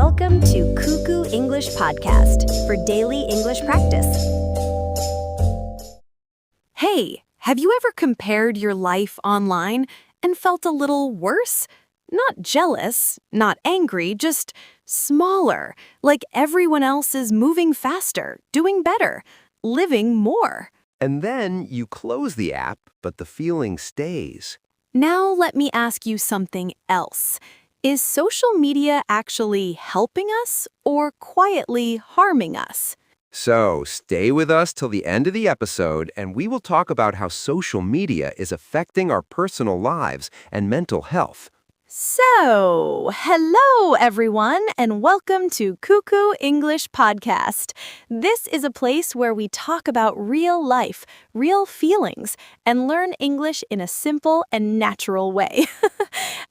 Welcome to Cuckoo English Podcast for daily English practice. Hey, have you ever compared your life online and felt a little worse? Not jealous, not angry, just smaller, like everyone else is moving faster, doing better, living more. And then you close the app, but the feeling stays. Now let me ask you something else. Is social media actually helping us or quietly harming us? So stay with us till the end of the episode, and we will talk about how social media is affecting our personal lives and mental health. So, hello everyone, and welcome to Cuckoo English Podcast. This is a place where we talk about real life, real feelings, and learn English in a simple and natural way.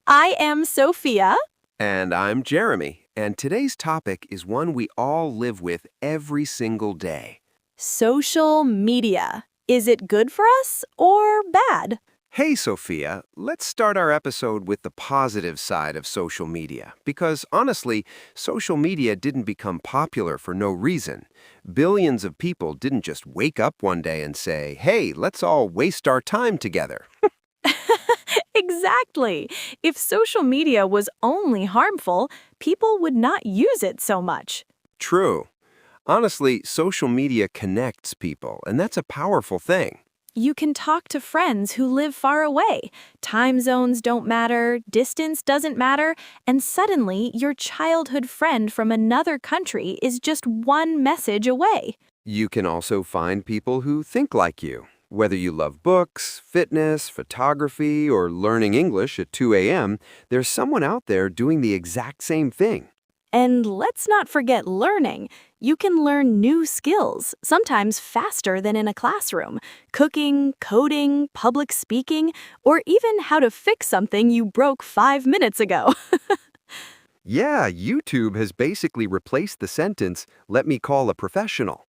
I am Sophia. And I'm Jeremy, and today's topic is one we all live with every single day. Social media. Is it good for us or bad? Hey, Sophia, let's start our episode with the positive side of social media, because honestly, social media didn't become popular for no reason. Billions of people didn't just wake up one day and say, hey, let's all waste our time together. Exactly. If social media was only harmful, people would not use it so much. True. Honestly, social media connects people, and that's a powerful thing. You can talk to friends who live far away. Time zones don't matter, distance doesn't matter, and suddenly your childhood friend from another country is just one message away. You can also find people who think like you. Whether you love books, fitness, photography, or learning English at 2 a.m., there's someone out there doing the exact same thing. And let's not forget learning. You can learn new skills, sometimes faster than in a classroom. Cooking, coding, public speaking, or even how to fix something you broke 5 minutes ago. Yeah, YouTube has basically replaced the sentence, let me call a professional.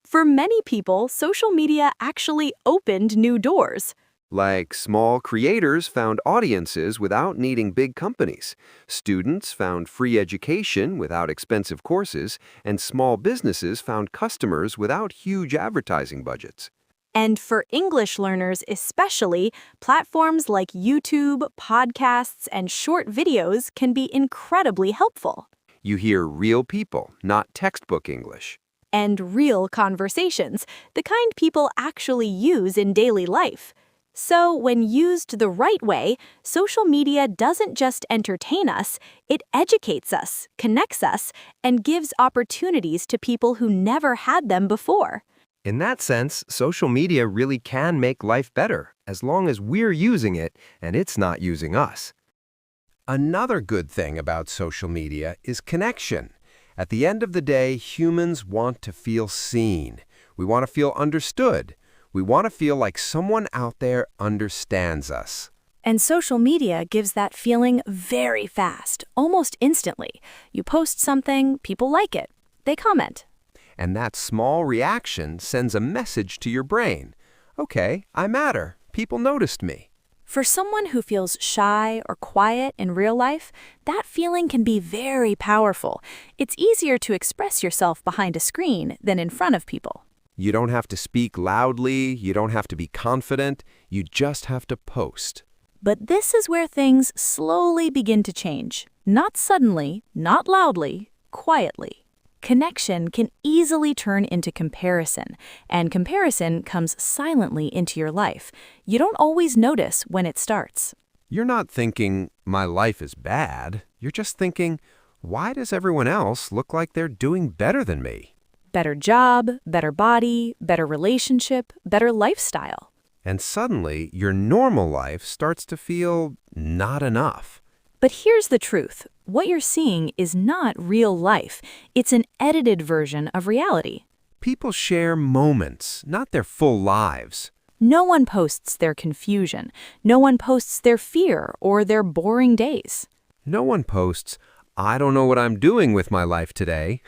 For many people, social media actually opened new doors. Like small creators found audiences without needing big companies. Students found free education without expensive courses, and small businesses found customers without huge advertising budgets. And for English learners especially, platforms like YouTube, podcasts, and short videos can be incredibly helpful. You hear real people, not textbook English. And real conversations, the kind people actually use in daily life. So, when used the right way, social media doesn't just entertain us, it educates us, connects us, and gives opportunities to people who never had them before. In that sense, social media really can make life better, as long as we're using it and it's not using us. Another good thing about social media is connection. At the end of the day, humans want to feel seen. We want to feel understood. We want to feel like someone out there understands us. And social media gives that feeling very fast, almost instantly. You post something, people like it. They comment. And that small reaction sends a message to your brain. Okay, I matter. People noticed me. For someone who feels shy or quiet in real life, that feeling can be very powerful. It's easier to express yourself behind a screen than in front of people. You don't have to speak loudly, you don't have to be confident, you just have to post. But this is where things slowly begin to change. Not suddenly, not loudly, quietly. Connection can easily turn into comparison, and comparison comes silently into your life. You don't always notice when it starts. You're not thinking, my life is bad. You're just thinking, why does everyone else look like they're doing better than me? Better job, better body, better relationship, better lifestyle. And suddenly, your normal life starts to feel not enough. But here's the truth. What you're seeing is not real life. It's an edited version of reality. People share moments, not their full lives. No one posts their confusion. No one posts their fear or their boring days. No one posts, I don't know what I'm doing with my life today,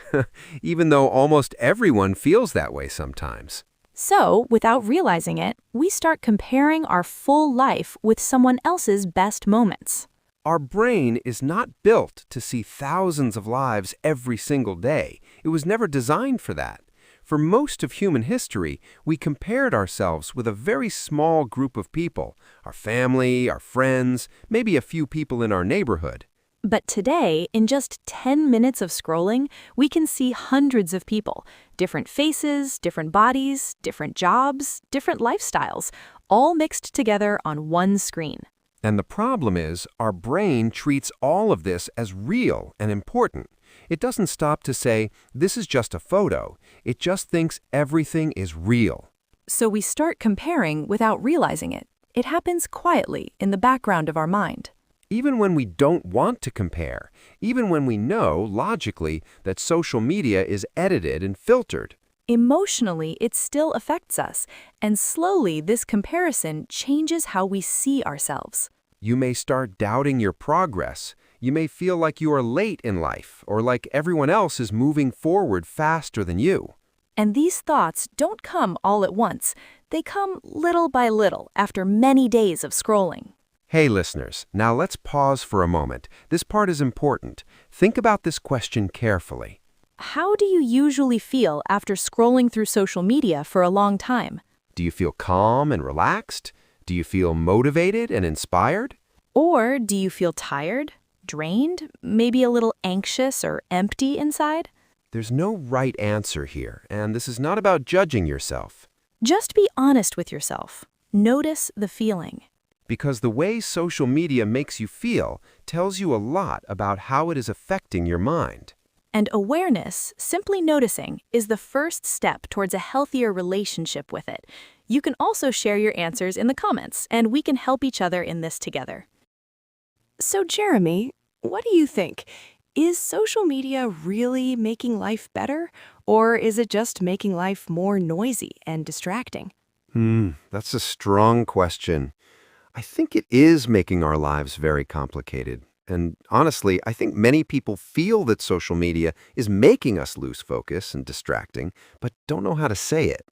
even though almost everyone feels that way sometimes. So, without realizing it, we start comparing our full life with someone else's best moments. Our brain is not built to see thousands of lives every single day. It was never designed for that. For most of human history, we compared ourselves with a very small group of people, our family, our friends, maybe a few people in our neighborhood. But today, in just 10 minutes of scrolling, we can see hundreds of people, different faces, different bodies, different jobs, different lifestyles, all mixed together on one screen. And the problem is, our brain treats all of this as real and important. It doesn't stop to say, this is just a photo. It just thinks everything is real. So we start comparing without realizing it. It happens quietly in the background of our mind. Even when we don't want to compare, even when we know, logically, that social media is edited and filtered. Emotionally, it still affects us, and slowly this comparison changes how we see ourselves. You may start doubting your progress. You may feel like you are late in life, or like everyone else is moving forward faster than you. And these thoughts don't come all at once. They come little by little after many days of scrolling. Hey listeners, now let's pause for a moment. This part is important. Think about this question carefully. How do you usually feel after scrolling through social media for a long time? Do you feel calm and relaxed? Do you feel motivated and inspired? Or do you feel tired, drained, maybe a little anxious or empty inside? There's no right answer here, and this is not about judging yourself. Just be honest with yourself. Notice the feeling. Because the way social media makes you feel tells you a lot about how it is affecting your mind. And awareness, simply noticing, is the first step towards a healthier relationship with it. You can also share your answers in the comments, and we can help each other in this together. So, Jeremy, what do you think? Is social media really making life better, or is it just making life more noisy and distracting? That's a strong question. I think it is making our lives very complicated. And honestly, I think many people feel that social media is making us lose focus and distracting, but don't know how to say it.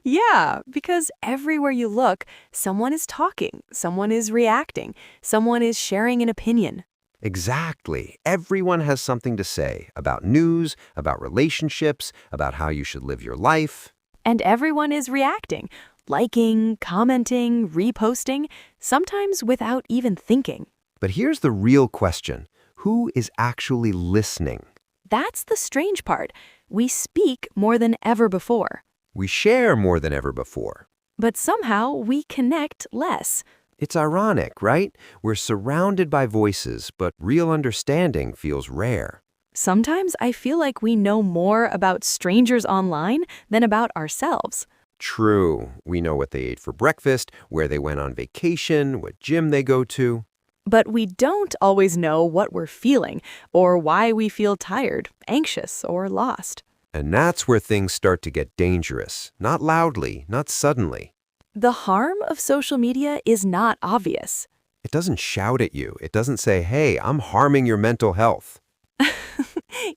Yeah, because everywhere you look, someone is talking, someone is reacting, someone is sharing an opinion. Exactly. Everyone has something to say about news, about relationships, about how you should live your life. And everyone is reacting, liking, commenting, reposting, sometimes without even thinking. But here's the real question. Who is actually listening? That's the strange part. We speak more than ever before. We share more than ever before. But somehow we connect less. It's ironic, right? We're surrounded by voices, but real understanding feels rare. Sometimes I feel like we know more about strangers online than about ourselves. True. We know what they ate for breakfast, where they went on vacation, what gym they go to. But we don't always know what we're feeling or why we feel tired, anxious, or lost. And that's where things start to get dangerous. Not loudly, not suddenly. The harm of social media is not obvious. It doesn't shout at you. It doesn't say, hey, I'm harming your mental health.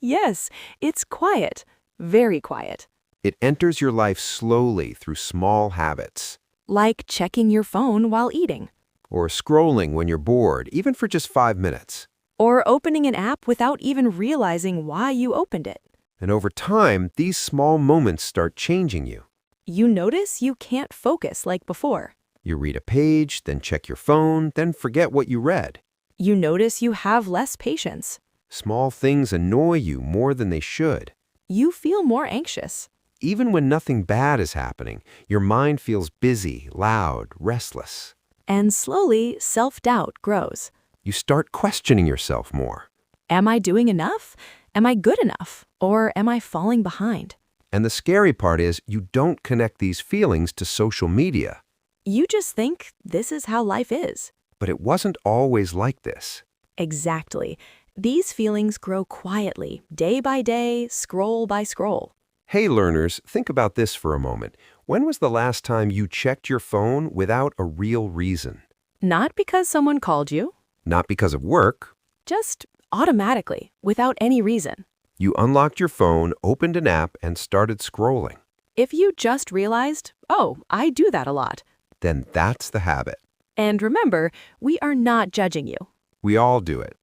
Yes, it's quiet, very quiet. It enters your life slowly through small habits. Like checking your phone while eating. Or scrolling when you're bored, even for just 5 minutes. Or opening an app without even realizing why you opened it. And over time, these small moments start changing you. You notice you can't focus like before. You read a page, then check your phone, then forget what you read. You notice you have less patience. Small things annoy you more than they should. You feel more anxious. Even when nothing bad is happening, your mind feels busy, loud, restless. And slowly, self-doubt grows. You start questioning yourself more. Am I doing enough? Am I good enough? Or am I falling behind? And the scary part is you don't connect these feelings to social media. You just think this is how life is. But it wasn't always like this. Exactly. These feelings grow quietly, day by day, scroll by scroll. Hey learners, think about this for a moment. When was the last time you checked your phone without a real reason? Not because someone called you, Not because of work. just automatically, without any reason. You unlocked your phone, opened an app, and started scrolling. If you just realized, oh, I do that a lot, Then that's the habit. And remember, we are not judging you. We all do it.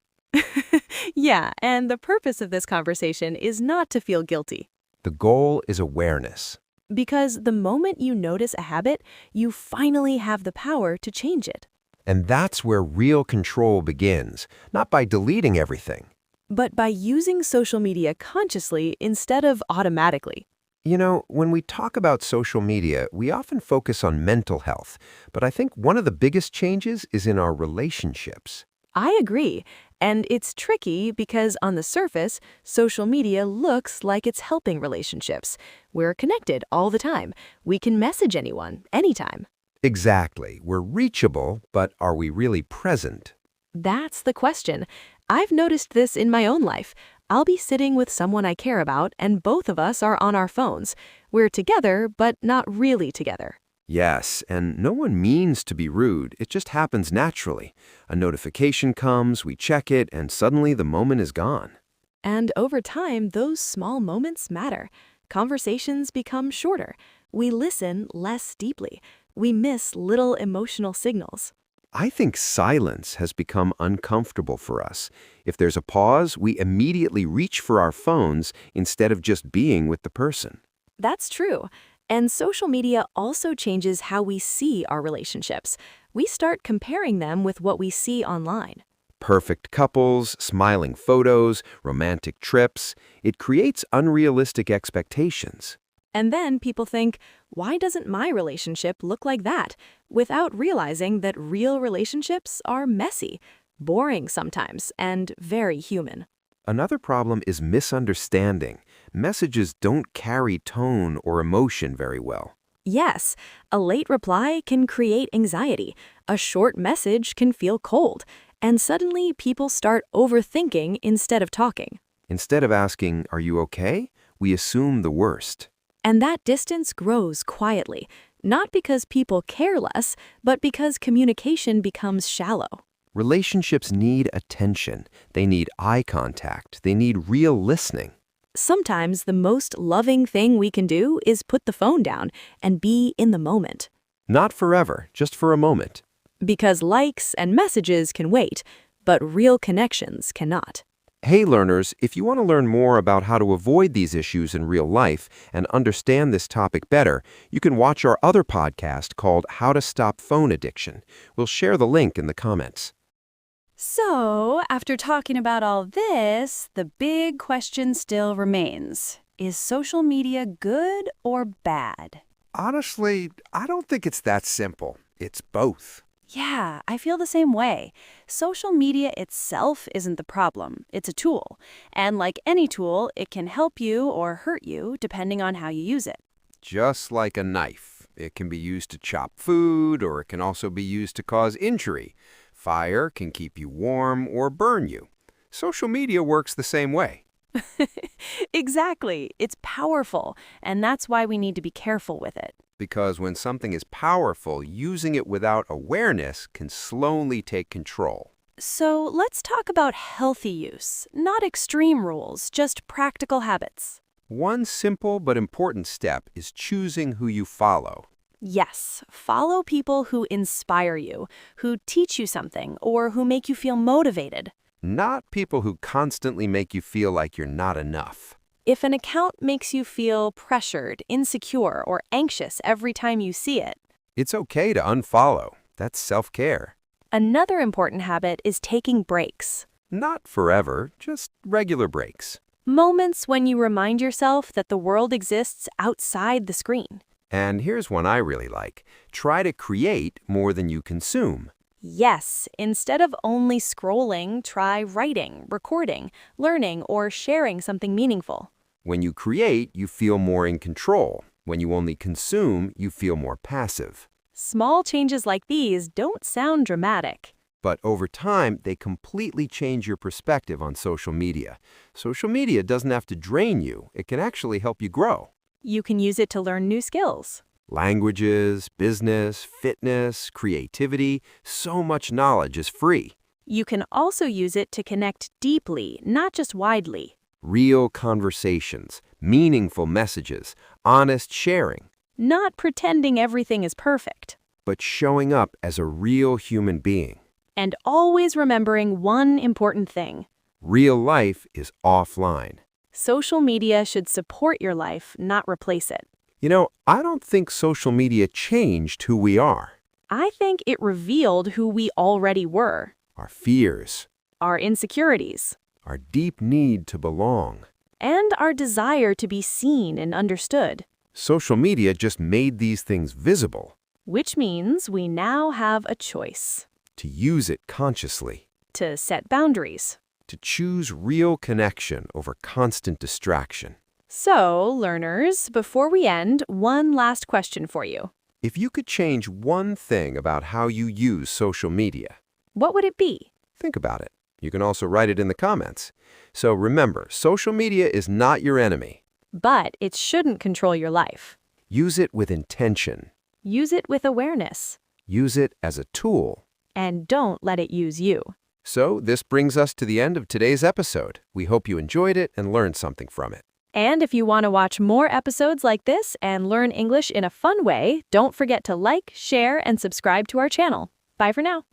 Yeah, and the purpose of this conversation is not to feel guilty. The goal is awareness. Because the moment you notice a habit, you finally have the power to change it. And that's where real control begins, not by deleting everything. But by using social media consciously instead of automatically. You know, when we talk about social media, we often focus on mental health, but I think one of the biggest changes is in our relationships. I agree. And it's tricky because on the surface, social media looks like it's helping relationships. We're connected all the time. We can message anyone, anytime. Exactly. We're reachable, but are we really present? That's the question. I've noticed this in my own life. I'll be sitting with someone I care about, and both of us are on our phones. We're together, but not really together. Yes, and no one means to be rude. It just happens naturally. A notification comes, we check it, and suddenly the moment is gone. And over time, those small moments matter. Conversations become shorter. We listen less deeply. We miss little emotional signals. I think silence has become uncomfortable for us. If there's a pause, we immediately reach for our phones instead of just being with the person. That's true. And social media also changes how we see our relationships. We start comparing them with what we see online. Perfect couples, smiling photos, romantic trips. It creates unrealistic expectations. And then people think, why doesn't my relationship look like that? Without realizing that real relationships are messy, boring sometimes, and very human. Another problem is misunderstanding. Messages don't carry tone or emotion very well. Yes, a late reply can create anxiety. A short message can feel cold. And suddenly people start overthinking instead of talking. Instead of asking, "Are you okay?" we assume the worst. And that distance grows quietly, not because people care less, but because communication becomes shallow. Relationships need attention. They need eye contact. They need real listening. Sometimes the most loving thing we can do is put the phone down and be in the moment. Not forever, just for a moment. Because likes and messages can wait, but real connections cannot. Hey learners, if you want to learn more about how to avoid these issues in real life and understand this topic better, you can watch our other podcast called How to Stop Phone Addiction. We'll share the link in the comments. So, after talking about all this, the big question still remains. Is social media good or bad? Honestly, I don't think it's that simple. It's both. Yeah, I feel the same way. Social media itself isn't the problem. It's a tool. And like any tool, it can help you or hurt you depending on how you use it. Just like a knife. It can be used to chop food, or it can also be used to cause injury. Fire can keep you warm or burn you. Social media works the same way. Exactly. It's powerful, and that's why we need to be careful with it. Because when something is powerful, using it without awareness can slowly take control. So let's talk about healthy use, not extreme rules, just practical habits. One simple but important step is choosing who you follow. Yes, follow people who inspire you, who teach you something, or who make you feel motivated. Not people who constantly make you feel like you're not enough. If an account makes you feel pressured, insecure, or anxious every time you see it, It's okay to unfollow. That's self-care. another important habit is taking breaks. Not forever, just regular breaks. Moments when you remind yourself that the world exists outside the screen. And here's one I really like. Try to create more than you consume. Yes, instead of only scrolling, try writing, recording, learning, or sharing something meaningful. When you create, you feel more in control. When you only consume, you feel more passive. Small changes like these don't sound dramatic. But over time, they completely change your perspective on social media. Social media doesn't have to drain you. It can actually help you grow. You can use it to learn new skills. Languages, business, fitness, creativity, so much knowledge is free. You can also use it to connect deeply, not just widely. Real conversations, meaningful messages, honest sharing. Not pretending everything is perfect. but showing up as a real human being. And always remembering one important thing. Real life is offline. Social media should support your life, not replace it. You know, I don't think social media changed who we are. I think it revealed who we already were. Our fears, Our insecurities, our deep need to belong. and our desire to be seen and understood. Social media just made these things visible. Which means we now have a choice. To use it consciously. To set boundaries. To choose real connection over constant distraction. So, learners, before we end, one last question for you. If you could change one thing about how you use social media, What would it be? think about it. You can also write it in the comments. So remember, social media is not your enemy. But it shouldn't control your life. Use it with intention. Use it with awareness. Use it as a tool. And don't let it use you. So this brings us to the end of today's episode. We hope you enjoyed it and learned something from it. And if you want to watch more episodes like this and learn English in a fun way, don't forget to like, share, and subscribe to our channel. Bye for now.